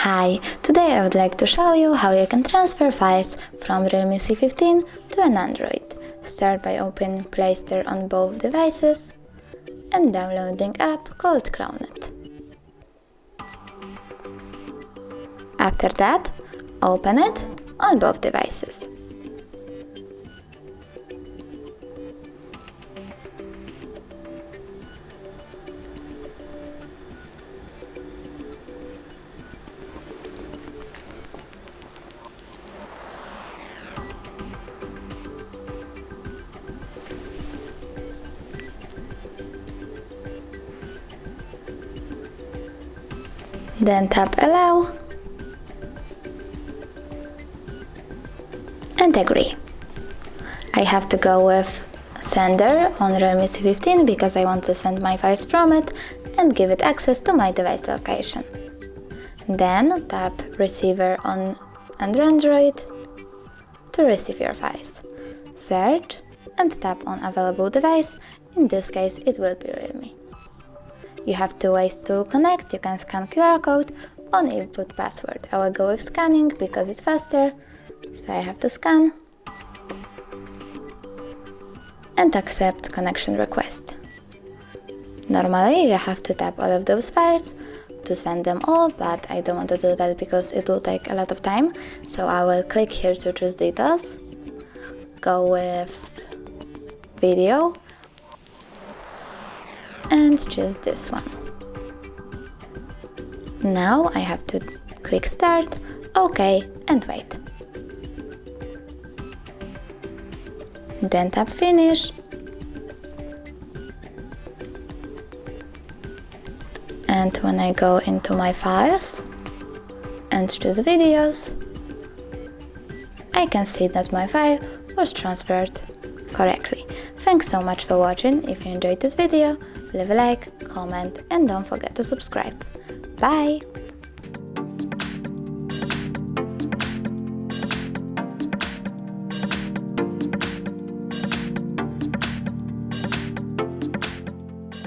Hi, today I would like to show you how you can transfer files from REALME C15 to an Android. Start by opening Play Store on both devices and downloading app called CLONEit. After that, open it on both devices. Then tap Allow and agree. I have to go with Sender on REALME C15 because I want to send my files from it and give it access to my device location. Then tap Receiver on Android to receive your files. Search and tap on available device. In this case, it will be REALME. You have two ways to connect. You can scan QR code or input password. I will go with scanning because it's faster, so I have to scan and accept connection request. Normally you have to tap all of those files to send them all, but I don't want to do that because it will take a lot of time, so I will click here to choose details, go with video and choose this one. Now I have to click Start, OK and wait. Then tap Finish and when I go into my files and choose videos, I can see that my file was transferred correctly. Thanks so much for watching. If you enjoyed this video, leave a like, comment and don't forget to subscribe. Bye!